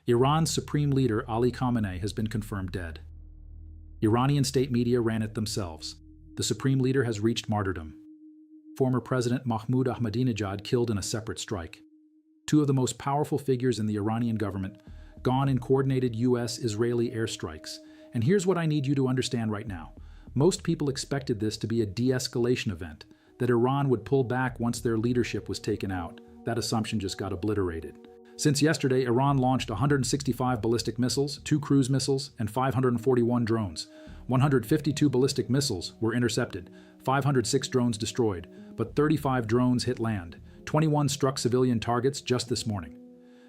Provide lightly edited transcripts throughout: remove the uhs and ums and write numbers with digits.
Iran's Supreme Leader Ali Khamenei has been confirmed dead. Iranian state media ran it themselves. The Supreme Leader has reached martyrdom. Former President Mahmoud Ahmadinejad killed in a separate strike. Two of the most powerful figures in the Iranian government gone in coordinated US-Israeli airstrikes. And here's what I need you to understand right now. Most people expected this to be a de-escalation event, that Iran would pull back once their leadership was taken out. That assumption just got obliterated. Since yesterday, Iran launched 165 ballistic missiles, 2 cruise missiles, and 541 drones. 152 ballistic missiles were intercepted, 506 drones destroyed, but 35 drones hit land. 21 struck civilian targets just this morning.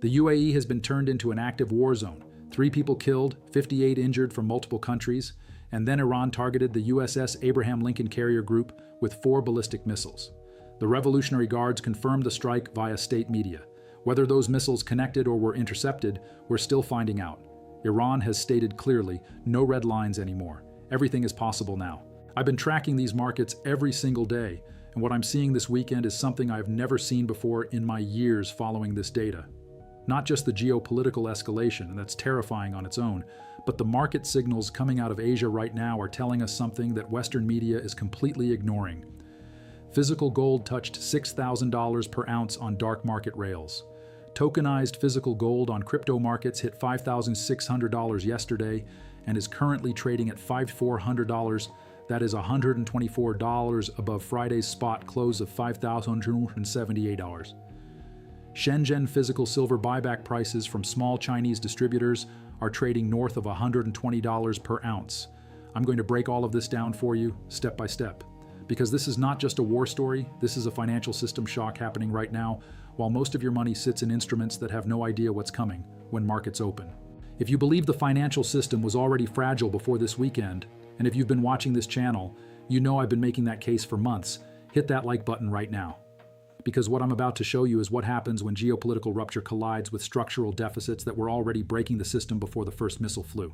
The UAE has been turned into an active war zone. 3 people killed, 58 injured from multiple countries, and then Iran targeted the USS Abraham Lincoln carrier group with 4 ballistic missiles. The Revolutionary Guards confirmed the strike via state media. Whether those missiles connected or were intercepted, we're still finding out. Iran has stated clearly, no red lines anymore. Everything is possible now. I've been tracking these markets every single day, and what I'm seeing this weekend is something I've never seen before in my years following this data. Not just the geopolitical escalation, and that's terrifying on its own, but the market signals coming out of Asia right now are telling us something that Western media is completely ignoring. Physical gold touched $6,000 per ounce on dark market rails. Tokenized physical gold on crypto markets hit $5,600 yesterday and is currently trading at $5,400. That is $124 above Friday's spot close of $5,278. Shenzhen physical silver buyback prices from small Chinese distributors are trading north of $120 per ounce. I'm going to break all of this down for you, step by step. Because this is not just a war story, this is a financial system shock happening right now, while most of your money sits in instruments that have no idea what's coming when markets open. If you believe the financial system was already fragile before this weekend, and if you've been watching this channel, you know I've been making that case for months. Hit that like button right now. Because what I'm about to show you is what happens when geopolitical rupture collides with structural deficits that were already breaking the system before the first missile flew.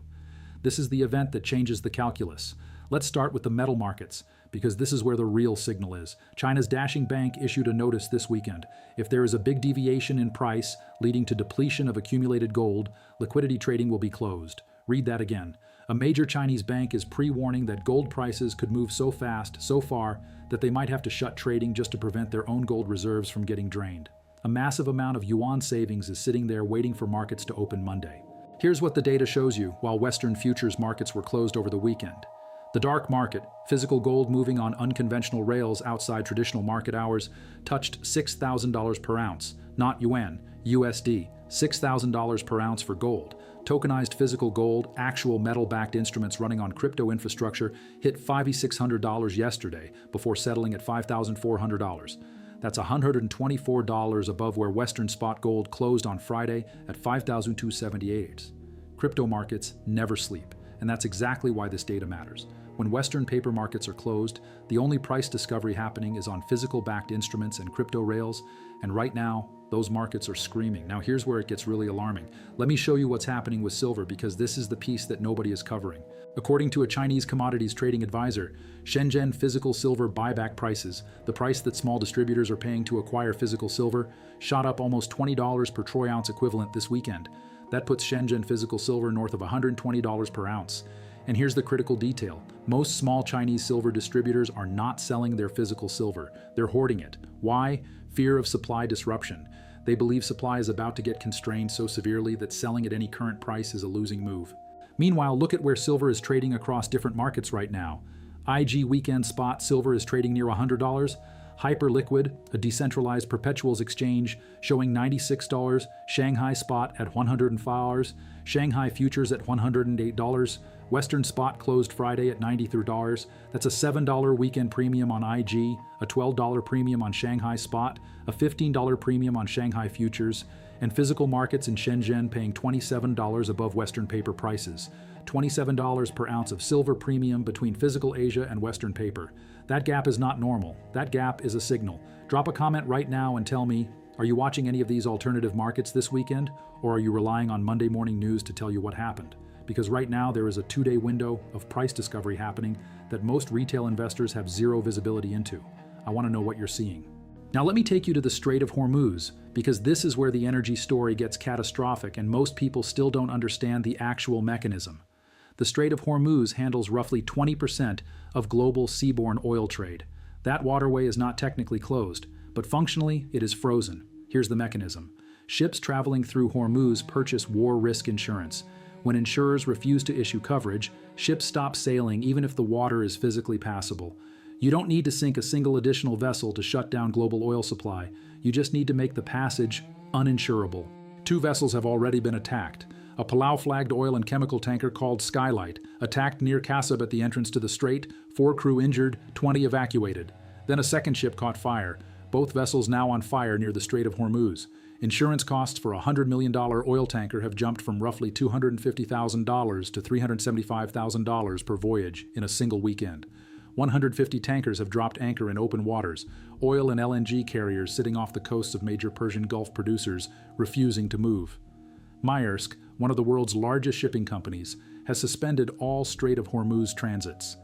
This is the event that changes the calculus. Let's start with the metal markets, because this is where the real signal is. China's Dashing Bank issued a notice this weekend. If there is a big deviation in price leading to depletion of accumulated gold, liquidity trading will be closed. Read that again. A major Chinese bank is pre-warning that gold prices could move so fast, so far, that they might have to shut trading just to prevent their own gold reserves from getting drained. A massive amount of yuan savings is sitting there waiting for markets to open Monday. Here's what the data shows you while Western futures markets were closed over the weekend. The dark market, physical gold moving on unconventional rails outside traditional market hours, touched $6,000 per ounce, not yuan, USD, $6,000 per ounce for gold. Tokenized physical gold, actual metal-backed instruments running on crypto infrastructure, hit $5,600 yesterday before settling at $5,400. That's $124 above where Western spot gold closed on Friday at $5,278. Crypto markets never sleep, and that's exactly why this data matters. When Western paper markets are closed, the only price discovery happening is on physical-backed instruments and crypto rails, and right now, those markets are screaming. Now here's where it gets really alarming. Let me show you what's happening with silver because this is the piece that nobody is covering. According to a Chinese commodities trading advisor, Shenzhen physical silver buyback prices, the price that small distributors are paying to acquire physical silver, shot up almost $20 per troy ounce equivalent this weekend. That puts Shenzhen physical silver north of $120 per ounce. And here's the critical detail. Most small Chinese silver distributors are not selling their physical silver. They're hoarding it. Why? Fear of supply disruption. They believe supply is about to get constrained so severely that selling at any current price is a losing move. Meanwhile, look at where silver is trading across different markets right now. IG weekend spot silver is trading near $100. Hyperliquid, a decentralized perpetuals exchange, showing $96. Shanghai spot at $105. Shanghai futures at $108. Western spot closed Friday at $93. That's a $7 weekend premium on IG, a $12 premium on Shanghai spot, a $15 premium on Shanghai futures, and physical markets in Shenzhen paying $27 above Western paper prices. $27 per ounce of silver premium between physical Asia and Western paper. That gap is not normal. That gap is a signal. Drop a comment right now and tell me, are you watching any of these alternative markets this weekend, or are you relying on Monday morning news to tell you what happened? Because right now there is a 2-day window of price discovery happening that most retail investors have zero visibility into. I want to know what you're seeing. Now let me take you to the Strait of Hormuz, because this is where the energy story gets catastrophic and most people still don't understand the actual mechanism. The Strait of Hormuz handles roughly 20% of global seaborne oil trade. That waterway is not technically closed, but functionally it is frozen. Here's the mechanism. Ships traveling through Hormuz purchase war risk insurance. When insurers refuse to issue coverage, ships stop sailing even if the water is physically passable. You don't need to sink a single additional vessel to shut down global oil supply. You just need to make the passage uninsurable. 2 vessels have already been attacked. A Palau-flagged oil and chemical tanker called Skylight attacked near Kasab at the entrance to the strait, 4 crew injured, 20 evacuated. Then a second ship caught fire, both vessels now on fire near the Strait of Hormuz. Insurance costs for a $100 million oil tanker have jumped from roughly $250,000 to $375,000 per voyage in a single weekend. 150 tankers have dropped anchor in open waters, oil and LNG carriers sitting off the coasts of major Persian Gulf producers refusing to move. Maersk, one of the world's largest shipping companies, has suspended all Strait of Hormuz transits.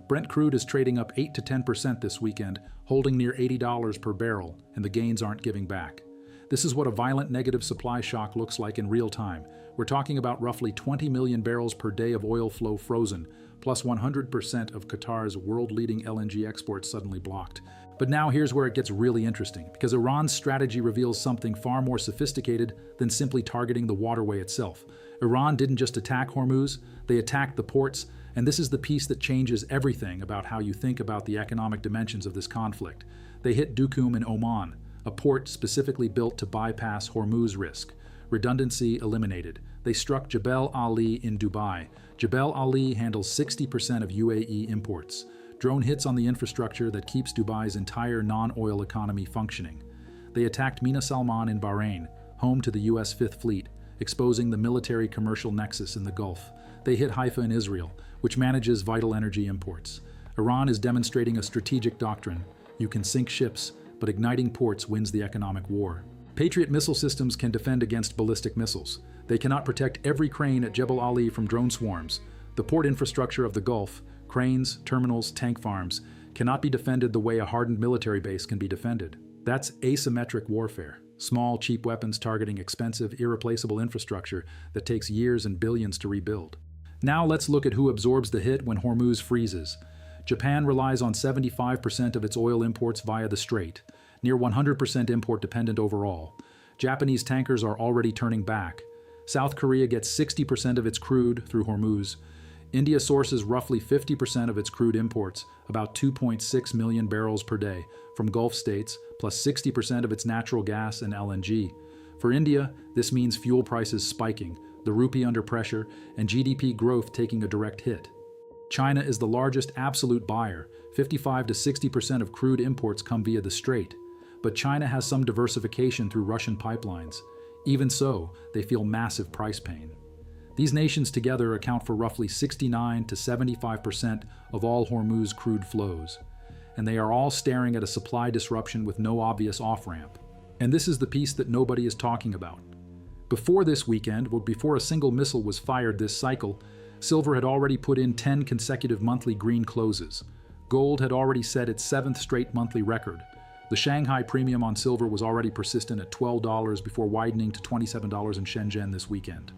Brent crude is trading up 8 to 10% this weekend, holding near $80 per barrel, and the gains aren't giving back. This is what a violent negative supply shock looks like in real time. We're talking about roughly 20 million barrels per day of oil flow frozen, plus 100% of Qatar's world-leading LNG exports suddenly blocked. But now here's where it gets really interesting, because Iran's strategy reveals something far more sophisticated than simply targeting the waterway itself. Iran didn't just attack Hormuz, they attacked the ports, and this is the piece that changes everything about how you think about the economic dimensions of this conflict. They hit Duqm in Oman, a port specifically built to bypass Hormuz risk. Redundancy eliminated. They struck Jebel Ali in Dubai. Jebel Ali handles 60% of UAE imports. Drone hits on the infrastructure that keeps Dubai's entire non-oil economy functioning. They attacked Mina Salman in Bahrain, home to the US Fifth Fleet, exposing the military-commercial nexus in the Gulf. They hit Haifa in Israel, which manages vital energy imports. Iran is demonstrating a strategic doctrine. You can sink ships, but igniting ports wins the economic war. Patriot missile systems can defend against ballistic missiles. They cannot protect every crane at Jebel Ali from drone swarms. The port infrastructure of the Gulf, cranes, terminals, tank farms, cannot be defended the way a hardened military base can be defended. That's asymmetric warfare. Small, cheap weapons targeting expensive, irreplaceable infrastructure that takes years and billions to rebuild. Now let's look at who absorbs the hit when Hormuz freezes. Japan relies on 75% of its oil imports via the strait, near 100% import dependent overall. Japanese tankers are already turning back. South Korea gets 60% of its crude through Hormuz. India sources roughly 50% of its crude imports, about 2.6 million barrels per day, from Gulf states, plus 60% of its natural gas and LNG. For India, this means fuel prices spiking, the rupee under pressure, and GDP growth taking a direct hit. China is the largest absolute buyer. 55 to 60% of crude imports come via the strait. But China has some diversification through Russian pipelines. Even so, they feel massive price pain. These nations together account for roughly 69 to 75% of all Hormuz crude flows. And they are all staring at a supply disruption with no obvious off-ramp. And this is the piece that nobody is talking about. Before this weekend, before a single missile was fired this cycle, silver had already put in 10 consecutive monthly green closes. Gold had already set its 7th straight monthly record. The Shanghai premium on silver was already persistent at $12 before widening to $27 in Shenzhen this weekend.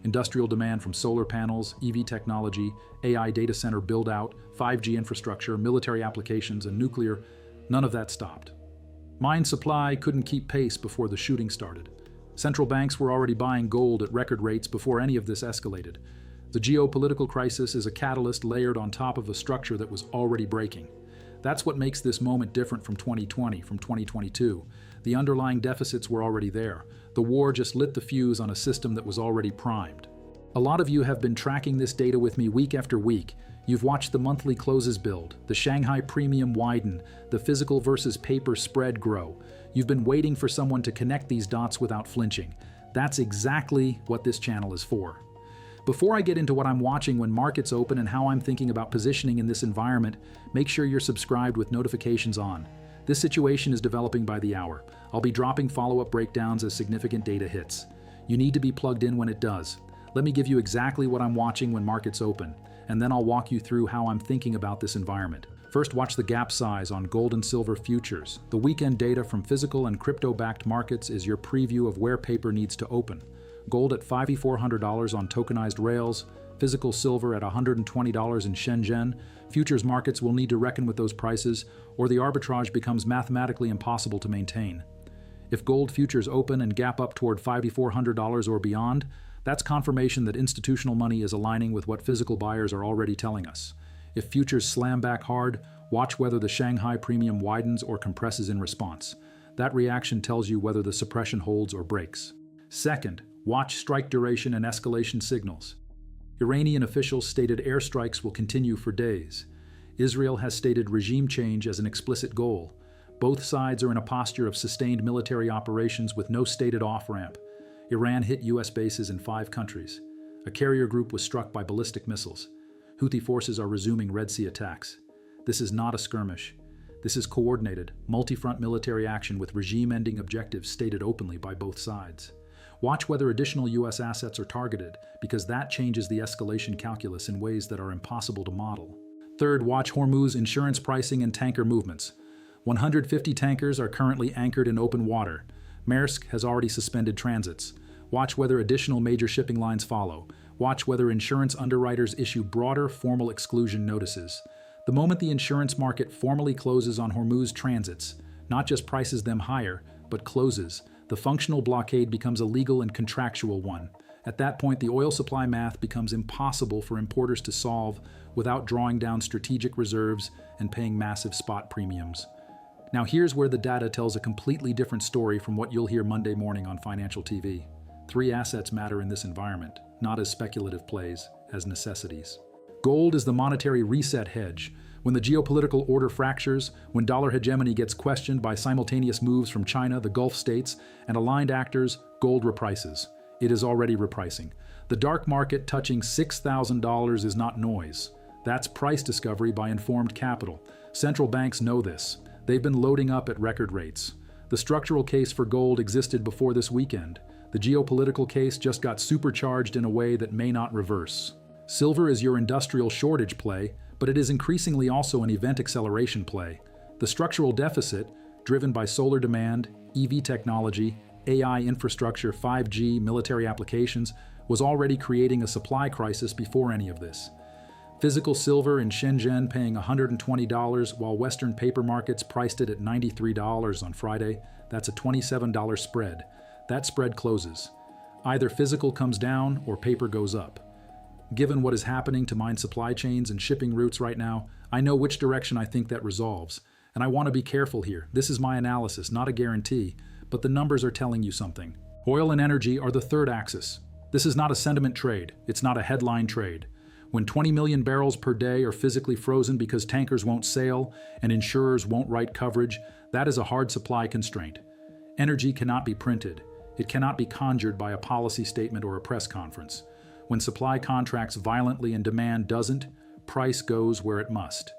Industrial demand from solar panels, EV technology, AI data center build-out, 5G infrastructure, military applications, and nuclear, none of that stopped. Mine supply couldn't keep pace before the shooting started. Central banks were already buying gold at record rates before any of this escalated. The geopolitical crisis is a catalyst layered on top of a structure that was already breaking. That's what makes this moment different from 2020, from 2022. The underlying deficits were already there. The war just lit the fuse on a system that was already primed. A lot of you have been tracking this data with me week after week. You've watched the monthly closes build, the Shanghai premium widen, the physical versus paper spread grow. You've been waiting for someone to connect these dots without flinching. That's exactly what this channel is for. Before I get into what I'm watching when markets open and how I'm thinking about positioning in this environment, make sure you're subscribed with notifications on. This situation is developing by the hour. I'll be dropping follow-up breakdowns as significant data hits. You need to be plugged in when it does. Let me give you exactly what I'm watching when markets open, and then I'll walk you through how I'm thinking about this environment. First, watch the gap size on gold and silver futures. The weekend data from physical and crypto-backed markets is your preview of where paper needs to open. Gold at $5,400 on tokenized rails, physical silver at $120 in Shenzhen. Futures markets will need to reckon with those prices, or the arbitrage becomes mathematically impossible to maintain. If gold futures open and gap up toward $5,400 or beyond, that's confirmation that institutional money is aligning with what physical buyers are already telling us. If futures slam back hard, watch whether the Shanghai premium widens or compresses in response. That reaction tells you whether the suppression holds or breaks. Second, watch strike duration and escalation signals. Iranian officials stated airstrikes will continue for days. Israel has stated regime change as an explicit goal. Both sides are in a posture of sustained military operations with no stated off-ramp. Iran hit U.S. bases in 5 countries. A carrier group was struck by ballistic missiles. Houthi forces are resuming Red Sea attacks. This is not a skirmish. This is coordinated, multi-front military action with regime-ending objectives stated openly by both sides. Watch whether additional U.S. assets are targeted, because that changes the escalation calculus in ways that are impossible to model. Third, watch Hormuz insurance pricing and tanker movements. 150 tankers are currently anchored in open water. Maersk has already suspended transits. Watch whether additional major shipping lines follow. Watch whether insurance underwriters issue broader formal exclusion notices. The moment the insurance market formally closes on Hormuz transits, not just prices them higher, but closes, the functional blockade becomes a legal and contractual one. At that point, the oil supply math becomes impossible for importers to solve without drawing down strategic reserves and paying massive spot premiums. Now here's where the data tells a completely different story from what you'll hear Monday morning on financial TV. 3 assets matter in this environment, not as speculative plays, as necessities. Gold is the monetary reset hedge. When the geopolitical order fractures, when dollar hegemony gets questioned by simultaneous moves from China, the Gulf states, and aligned actors, gold reprices. It is already repricing. The dark market touching $6,000 is not noise. That's price discovery by informed capital. Central banks know this. They've been loading up at record rates. The structural case for gold existed before this weekend. The geopolitical case just got supercharged in a way that may not reverse. Silver is your industrial shortage play, but it is increasingly also an event acceleration play. The structural deficit, driven by solar demand, EV technology, AI infrastructure, 5G, military applications, was already creating a supply crisis before any of this. Physical silver in Shenzhen paying $120 while Western paper markets priced it at $93 on Friday. That's a $27 spread. That spread closes. Either physical comes down or paper goes up. Given what is happening to mine supply chains and shipping routes right now, I know which direction I think that resolves. And I want to be careful here. This is my analysis, not a guarantee, but the numbers are telling you something. Oil and energy are the third axis. This is not a sentiment trade. It's not a headline trade. When 20 million barrels per day are physically frozen because tankers won't sail and insurers won't write coverage, that is a hard supply constraint. Energy cannot be printed. It cannot be conjured by a policy statement or a press conference. When supply contracts violently and demand doesn't, price goes where it must.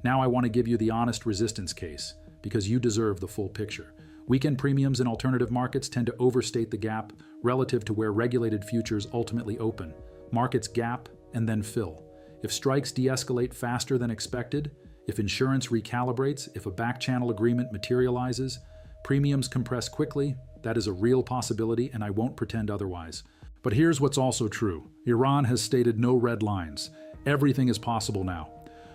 Now I want to give you the honest resistance case, because you deserve the full picture. Weekend premiums in alternative markets tend to overstate the gap relative to where regulated futures ultimately open. Markets gap and then fill. If strikes de-escalate faster than expected, if insurance recalibrates, if a back-channel agreement materializes, premiums compress quickly. That is a real possibility, and I won't pretend otherwise. But here's what's also true. Iran has stated no red lines. Everything is possible now.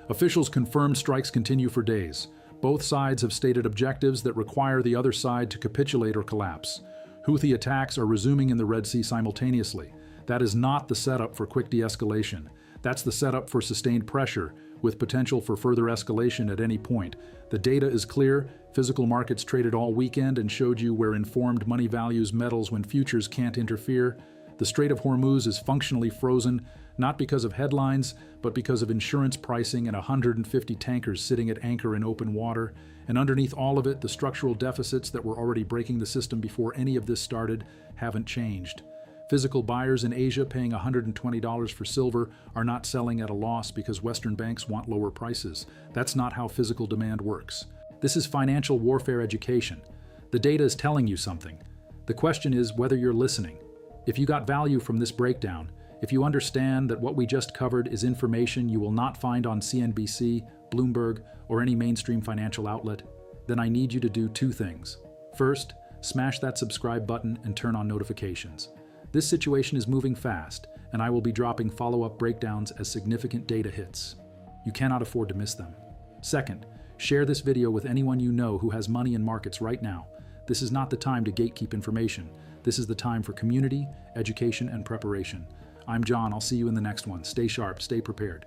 Officials confirmed strikes continue for days. Both sides have stated objectives that require the other side to capitulate or collapse. Houthi attacks are resuming in the Red Sea simultaneously. That is not the setup for quick de-escalation. That's the setup for sustained pressure, with potential for further escalation at any point. The data is clear. Physical markets traded all weekend and showed you where informed money values metals when futures can't interfere. The Strait of Hormuz is functionally frozen, not because of headlines, but because of insurance pricing and 150 tankers sitting at anchor in open water. And underneath all of it, the structural deficits that were already breaking the system before any of this started haven't changed. Physical buyers in Asia paying $120 for silver are not selling at a loss because Western banks want lower prices. That's not how physical demand works. This is financial warfare education. The data is telling you something. The question is whether you're listening. If you got value from this breakdown, if you understand that what we just covered is information you will not find on CNBC, Bloomberg, or any mainstream financial outlet, then I need you to do two things. First, smash that subscribe button and turn on notifications. This situation is moving fast, and I will be dropping follow-up breakdowns as significant data hits. You cannot afford to miss them. Second, share this video with anyone you know who has money in markets right now. This is not the time to gatekeep information. This is the time for community, education, and preparation. I'm John. I'll see you in the next one. Stay sharp, stay prepared.